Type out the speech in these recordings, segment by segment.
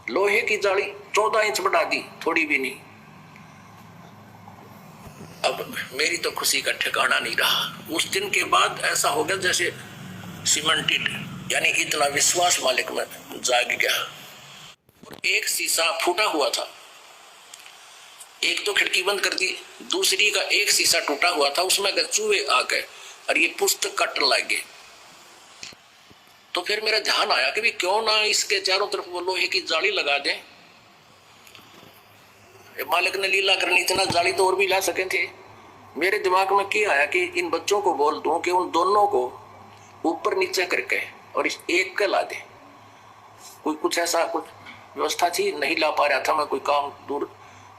लोहे की जाली 14 इंच बढ़ा दी, थोड़ी भी नहीं। अब मेरी तो खुशी का ठिकाना नहीं रहा। उस दिन के बाद ऐसा हो गया जैसे सीमेंटेड, यानी इतना विश्वास मालिक में जाग गया। और एक शीशा फूटा हुआ था, एक तो खिड़की बंद कर दी, दूसरी का एक शीशा टूटा हुआ था, उसमें चूहे आ गए और ये पुस्तक कटने लगे। तो फिर मेरा ध्यान आया कि भी क्यों ना इसके चारों तरफ वो लोहे की जाली लगा दें। मालिक ने लीला करनी, इतना जाली तो और भी ला सके थे। मेरे दिमाग में क्या आया कि इन बच्चों को बोल दूं कि उन दोनों को ऊपर नीचे करके और इस एक का ला दे। कुछ ऐसा कुछ व्यवस्था थी, नहीं ला पा रहा था मैं, कोई काम दूर,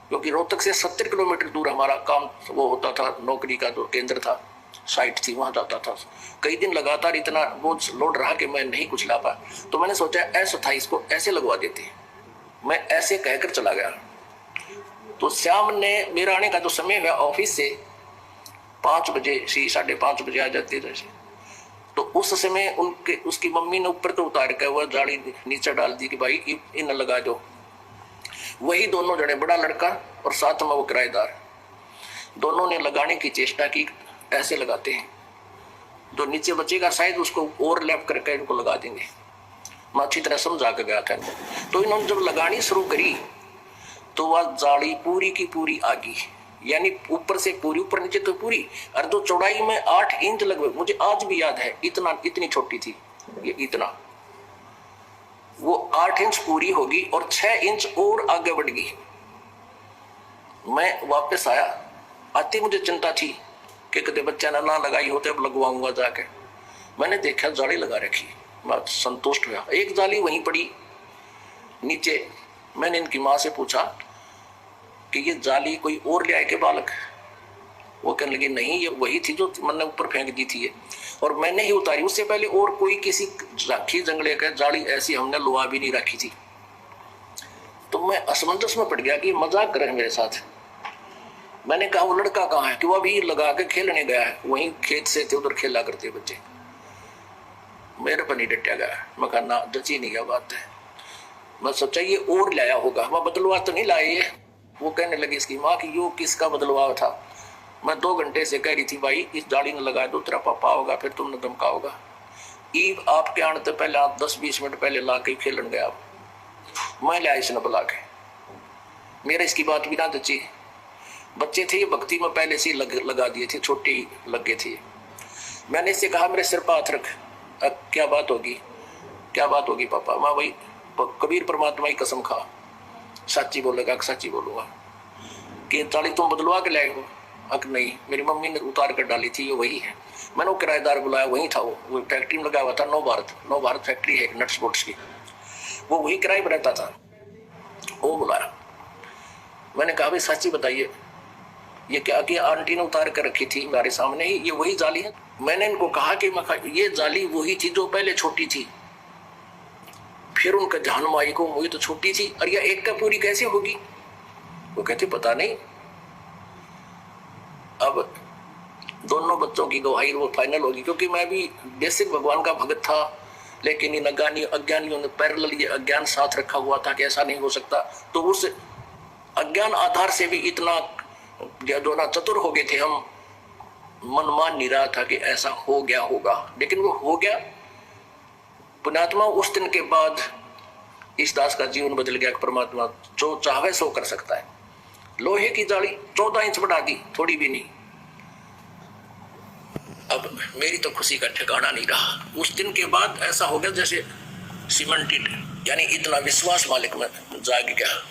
क्योंकि रोहतक से 70 किलोमीटर दूर हमारा काम वो होता था, नौकरी का जो केंद्र था, साइट थी, वहां जाता था। कई दिन लगातार इतना बोझ लोड रहा कि मैं नहीं कुछ ला पाया। तो मैंने सोचा ऐसा था, इसको ऐसे लगवा देते। मैं ऐसे कहकर चला गया। तो श्याम ने, मेरा आने का जो समय है ऑफिस से 5 बजे से 5:30 बजे आ जाती है, तो उस समय उसकी मम्मी ने ऊपर तो उतार के वह जाली नीचे डाल दी कि भाई इन लगा दो। वही दोनों जने, बड़ा लड़का और साथ में वो किराएदार, दोनों ने लगाने की चेष्टा की। ऐसे लगाते हैं, जो नीचे बचेगा शायद उसको ओवरलैप करके इनको लगा देंगे। मैं अच्छी तरह समझा के गया था। तो इन्होंने जब लगानी शुरू करी तो वह जाली पूरी की पूरी आ गई, यानी ऊपर से पूरी, ऊपर नीचे तो पूरी। और जो चौड़ाई में 8 इंच लगभग, मुझे आज भी याद है, इतनी छोटी थी ये, इतना, वो 8 इंच पूरी होगी और 6 इंच और आगे बढ़ गई। मैं वापस आया, आती मुझे चिंता थी कि कदे बच्चा ना लगाई होते, अब लगवाऊंगा जाके। मैंने देखा जाली लगा रखी, मैं संतुष्ट हुआ। एक जाली वहीं पड़ी नीचे। मैंने इनकी माँ से पूछा कि ये जाली कोई और ले आए के बालक? वो कहने लगी नहीं, ये वही थी जो मैंने ऊपर फेंक दी थी, और मैंने ही उतारी। उससे पहले और कोई किसी राखी जंगले का जाली ऐसी हमने लुआ भी नहीं रखी थी। तो मैं असमंजस में पड़ गया कि मजाक कर रहे हैं मेरे साथ। मैंने कहा वो लड़का कहाँ है? कि वो अभी लगा के खेलने गया है, वहीं खेत से थे, उधर खेला करते बच्चे। मेरे पर नहीं डटा गया। मैं कहा ना, जची नहीं क्या बात है। मैं सोचा ये और लाया होगा, वह बदलवा तो नहीं लाए ये। वो कहने लगी इसकी माँ कि यो किसका बदलवा था। मैं 2 घंटे से कह रही थी भाई इस जाली ने लगा दो, तेरा पापा होगा फिर तुमने धमकाओगा। ईब आपके आने तो पहले, आप 10-20 मिनट पहले ला के खेलन गया। मैं लिया इसने बुला के, मेरे इसकी बात भी ना जची। बच्चे थे ये, भक्ति में पहले से लगा दिए थे, छोटे लगे थे। मैंने इससे कहा मेरे सिर पर हाथ रख। क्या बात होगी? क्या बात होगी पापा? मैं वही कबीर परमात्मा की कसम खा, सच्ची बोलेगा, सच्ची बोलूंगा कि जाली तुम बदलवा के लाए हो? अक नहीं, मेरी मम्मी ने उतार कर डाली थी, ये वही है। मैंने वो किराएदार बुलाया, वही था वो फैक्ट्री में लगा हुआ था, नव भारत फैक्ट्री है नट्स बोल्ट्स की, वो वही किराए पर रहता था। वो बुलाया, मैंने कहा भाई सच्ची बताइए ये क्या किया? आंटी ने उतार कर रखी थी मेरे सामने ही, ये वही जाली है? मैंने इनको कहा कि ये जाली वही थी जो पहले छोटी थी। फिर उनका ध्यान माई को, वही तो छोटी थी, और ये एक का पूरी कैसे होगी? वो कहते पता नहीं। अब दोनों बच्चों की गवाही वो फाइनल होगी, क्योंकि मैं भी बेसिक भगवान का भगत था, लेकिन इन अज्ञानियों ने पैरेलल ये अज्ञान साथ रखा हुआ था कि ऐसा नहीं हो सकता। तो उस अज्ञान आधार से भी इतना जो ना चतुर हो गए थे हम, मन मान नहीं रहा था कि ऐसा हो गया होगा, लेकिन वो हो गया। पुण्यात्मा, उस दिन के बाद इस दास का जीवन बदल गया। परमात्मा जो चाहे सो कर सकता है। लोहे की जाली 14 इंच बढ़ा दी, थोड़ी भी नहीं। अब मेरी तो खुशी का ठिकाना नहीं रहा। उस दिन के बाद ऐसा हो गया जैसे सीमेंटेड, यानी इतना विश्वास मालिक में जाग गया।